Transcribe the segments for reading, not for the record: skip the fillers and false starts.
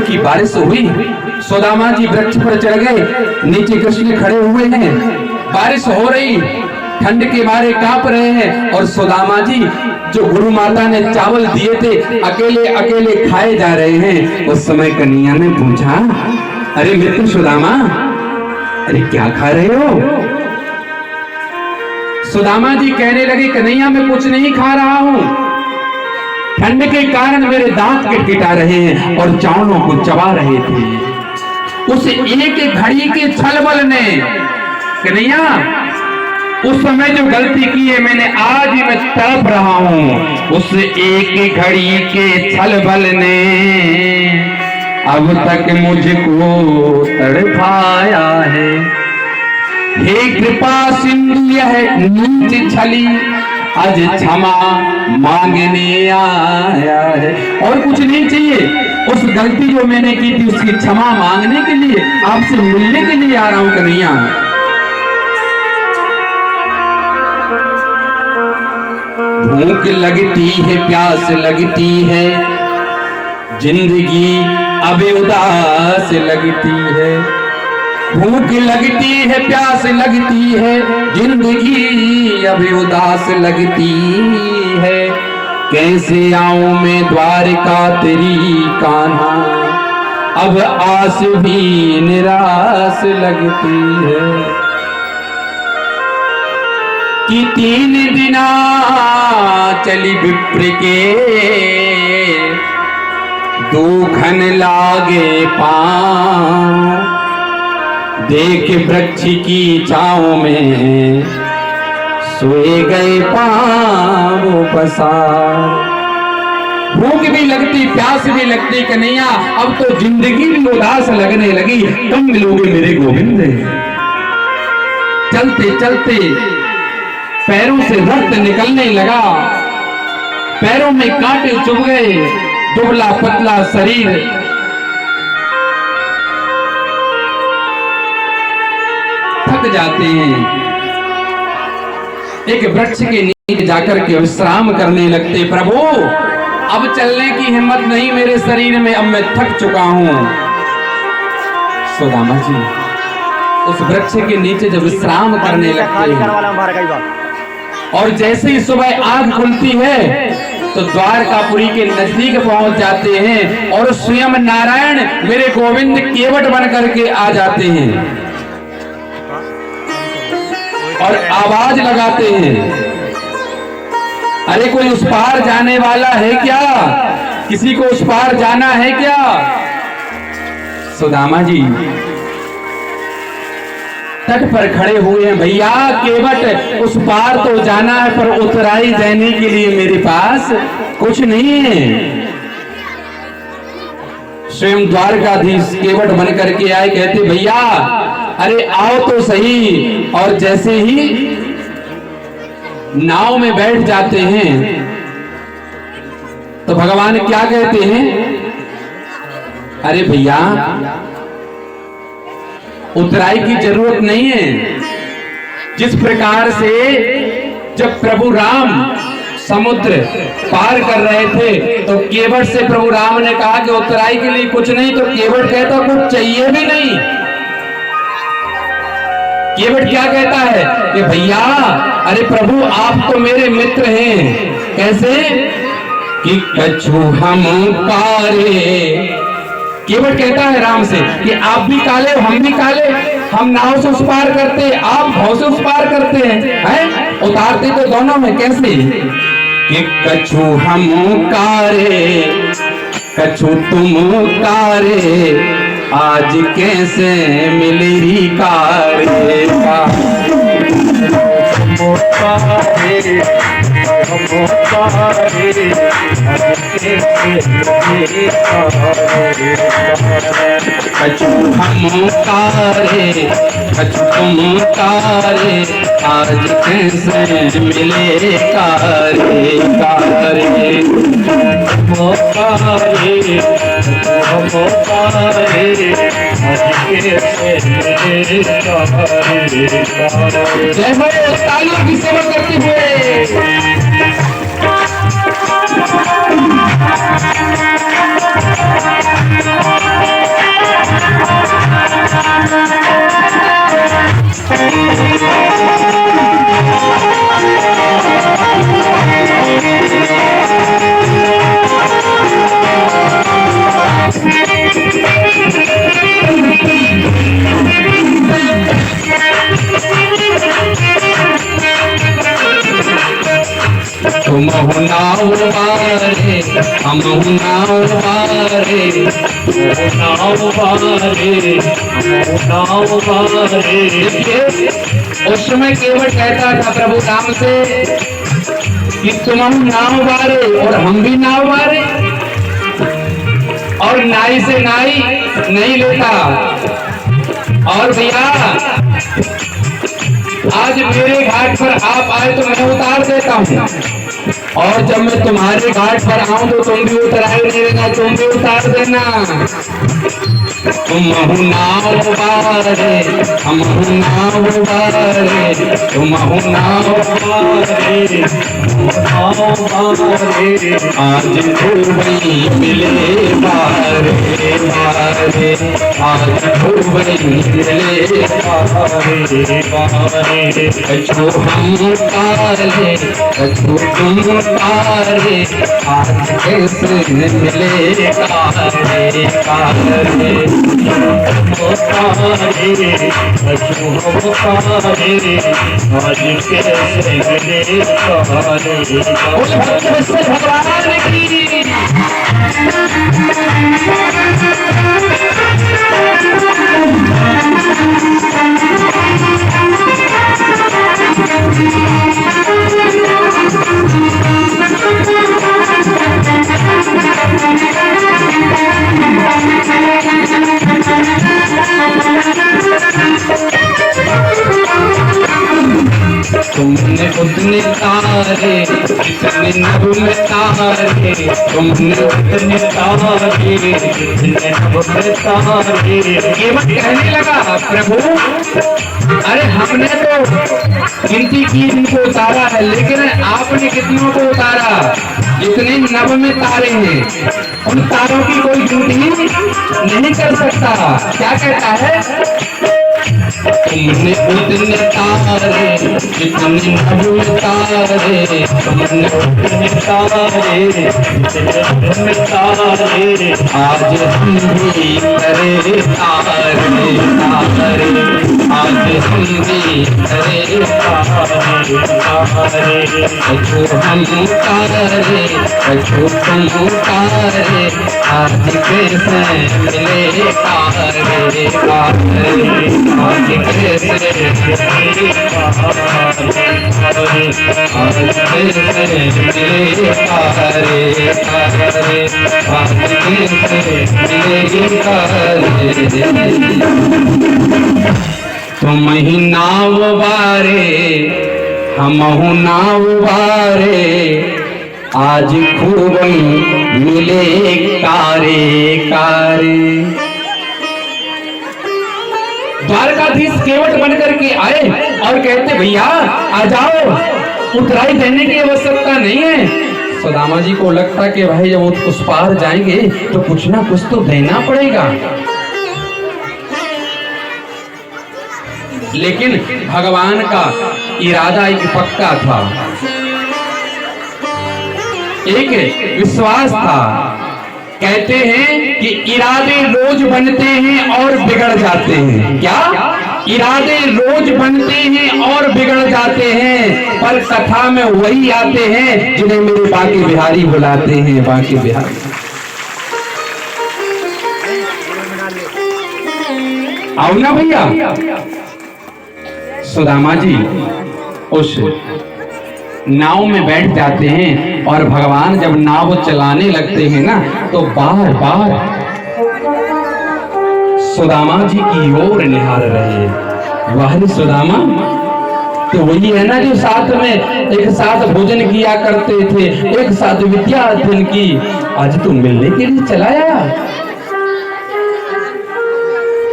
की बारिश हुई। सुदामा जी वृक्ष पर चढ़ गए, नीचे कृष्ण खड़े हुए हैं, बारिश हो रही, ठंड के मारे कांप रहे हैं और सुदामा जी जो गुरु माता ने चावल दिए थे अकेले अकेले खाए जा रहे हैं। उस समय कन्हैया ने पूछा, अरे मित्र सुदामा, अरे क्या खा रहे हो? सुदामा जी कहने लगे, कन्हैया मैं कुछ नहीं खा रहा हूं, ठंड के कारण मेरे दांत किटकिटा रहे हैं और चावलों को चबा रहे थे। उस एक घड़ी के छलबल ने कन्हैया उस समय जो गलती की है मैंने आज ही मैं तड़प रहा हूं। उस एक घड़ी के छलबल ने अब तक मुझको तड़पाया है। हे कृपा सिंधु यह नीच छली आज क्षमा मांगने आया है। और कुछ नहीं चाहिए, उस गलती जो मैंने की थी उसकी क्षमा मांगने के लिए, आपसे मिलने के लिए आ रहा हूं कन्हैया। भूख लगती है, प्यास लगती है, जिंदगी अब उदास लगती है। भूख लगती है, प्यास लगती है, जिंदगी अब उदास लगती है। कैसे आऊं मैं द्वारका तेरी कान्हा, अब आस भी निराश लगती है। कि 3 दिना चली विप्र के, दूखन लागे पांव, देख वृक्ष की छांव में सोए गए पांव पसार। भूख भी लगती, प्यास भी लगती कन्हैया, अब तो जिंदगी भी उदास लगने लगी। कब मिलोगे मेरे गोविंद? चलते चलते पैरों से रक्त निकलने लगा, पैरों में कांटे चुभ गए, दुबला पतला शरीर थक जाते हैं। एक वृक्ष के नीचे जाकर के विश्राम करने लगते। प्रभु अब चलने की हिम्मत नहीं मेरे शरीर में, अब मैं थक चुका हूं। सुदामा जी उस वृक्ष के नीचे जब विश्राम करने लगते हैं और जैसे ही सुबह आग खुलती है तो द्वारकापुरी के नजदीक पहुंच जाते हैं और स्वयं नारायण मेरे गोविंद केवट बन करके आ जाते हैं और आवाज लगाते हैं, अरे कोई उस पार जाने वाला है क्या? किसी को उस पार जाना है क्या? सुदामा जी तट पर खड़े हुए हैं। भैया केवट उस पार तो जाना है, पर उतराई देने के लिए मेरे पास कुछ नहीं है। स्वयं द्वारकाधीश केवट बन करके आए, कहते भैया अरे आओ तो सही। और जैसे ही नाव में बैठ जाते हैं तो भगवान क्या कहते हैं, अरे भैया उतराई की जरूरत नहीं है। जिस प्रकार से जब प्रभु राम समुद्र पार कर रहे थे तो केवट से प्रभु राम ने कहा कि उतराई के लिए कुछ नहीं, तो केवट कहता कुछ चाहिए भी नहीं। केवट क्या कहता है कि भैया अरे प्रभु आप तो मेरे मित्र हैं। कैसे कि कछु हम पारे, केवट कहता है राम से कि आप भी काले हम भी काले, हम नाव से उस पार करते आप भाव से उस पार करते हैं, उतारते तो दोनों में। कैसे कि कछु हम कारे कछु तुम कारे, आज कैसे मिलेरी कारे कछु हम कारे कछु तुम कारे, आज कैसे मिले कारे कारे कारे जय हो। तालियों की सेवा करते हुए तुम हो नाव वारे हम हो नाव वारे, नाव वारे नाव वारे। उस समय केवट कहता था प्रभु राम से कि तुम हम नाव वारे और हम भी नाव वारे, और नाई से नाई नहीं लेता। और भैया आज मेरे घाट पर आप आए तो मैं उतार देता हूँ, और जब मैं तुम्हारे घाट पर आऊं तो तुम भी उतराए देना, तुम भी उतार देना। तुम हो नाव वारे हम हो नाव वारे, तुम हो नाव वारे नाव वारे। आज धुबई मिले बारे बारे, आज धुबई मिले बारे बारे। कछु हम तारे कछु तुम तारे, आज कैसे मिले तारे तारे। आज कैसे मिले तारे। उस भक्त से भगवान की तुमने उतने तारे इतने नभ में तारे, तुमने उतने तारे इतने नभ में तारे। केवट कहने लगा प्रभु अरे हमने तो गिनती की इनको उतारा है, लेकिन आपने कितनों को उतारा? जितने नभ में तारे हैं उन तारों की कोई गिनती नहीं कर सकता। क्या कहता है? तुमने उतने तारे जितने नभ में तारे, तुमने उतने तारे इतने नभ में तारे। आज हम भी करे तारे तारे, आज हम भी करे तारे। कछु हम तारे कछु तुम तारे, आज कैसे मिले तारे तारे, आज कैसे मिले तारे, आज कैसे मिले तारे तारे, आज कैसे मिले तारे। तुम ही नाव वारे हम हो नाव वारे, आज खूब मिले कारे कारे। द्वारकाधीश केवट बनकर के आए और कहते भैया आ जाओ, उतराई देने की आवश्यकता नहीं है। सुदामा जी को लगता कि भाई जब उस पार जाएंगे तो कुछ ना कुछ तो देना पड़ेगा, लेकिन भगवान का इरादा एक पक्का था, एक विश्वास था। कहते हैं कि इरादे रोज बनते हैं और बिगड़ जाते हैं। क्या इरादे रोज बनते हैं और बिगड़ जाते हैं, पर कथा में वही आते हैं जिन्हें मेरे बांके बिहारी बुलाते हैं। बांके बिहारी आओ ना भैया। सुदामा जी उस नाव में बैठ जाते हैं और भगवान जब नाव चलाने लगते हैं ना तो बार बार सुदामा जी की ओर निहार रहे। वाह सुदामा तो वही है ना जो साथ में एक साथ भोजन किया करते थे, एक साथ विद्या अध्ययन की, आज तुम मिलने के लिए चलाया।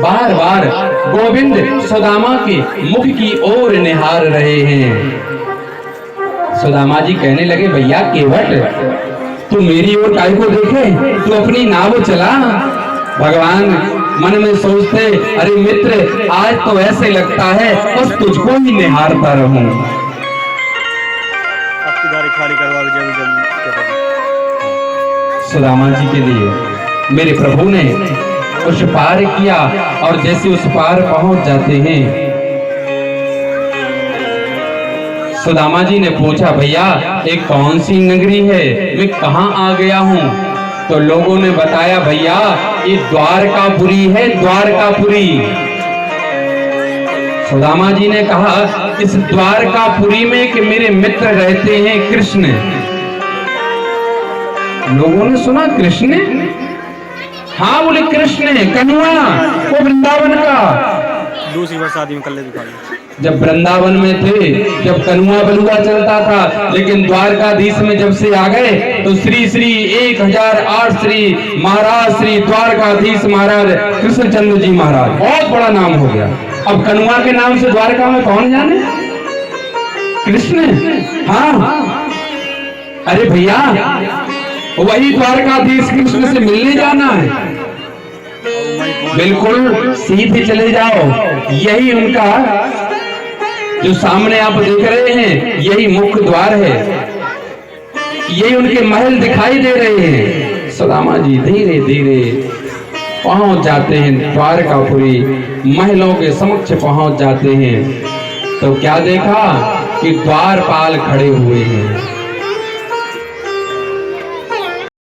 बार बार गोविंद सुदामा के मुख की ओर निहार रहे हैं। सुदामा जी कहने लगे भैया केवट तू मेरी ओर काहे को देखे, तू अपनी नाव चला। भगवान मन में सोचते, अरे मित्र आज तो ऐसे लगता है बस तुझको ही निहारता रहूं। आपकी दाढ़ी खाली करवा के जब सुदामा जी के लिए मेरे प्रभु ने उस पार किया, और जैसे उस पार पहुंच जाते हैं, सुदामा जी ने पूछा, भैया एक कौन सी नगरी है, मैं कहां आ गया हूं? तो लोगों ने बताया, भैया ये द्वारकापुरी है, द्वारकापुरी। सुदामा जी ने कहा, इस द्वारकापुरी में कि मेरे मित्र रहते हैं कृष्ण। लोगों ने सुना कृष्ण? हाँ बोले कृष्ण कन्हैया वो वृंदावन का। दूसरी बार शादी में कल्ले दिखा ली। जब वृंदावन में थे, जब कन्हुआ बलुआ चलता था, लेकिन द्वारकाधीश में जब से आ गए तो श्री श्री 1008 श्री महाराज श्री द्वारकाधीश महाराज कृष्णचंद्र जी महाराज, बहुत बड़ा नाम हो गया। अब कन्हुआ के नाम से द्वारका में कौन जाने? कृष्ण। हाँ अरे भैया वही द्वारकाधीश कृष्ण से मिलने जाना है, बिल्कुल सीधे चले जाओ। यही उनका जो सामने आप देख रहे हैं, यही मुख्य द्वार है, यही उनके महल दिखाई दे रहे हैं। सुदामा जी धीरे धीरे पहुंच जाते हैं द्वारकापुरी, महलों के समक्ष पहुंच जाते हैं। तो क्या देखा कि द्वारपाल खड़े हुए हैं।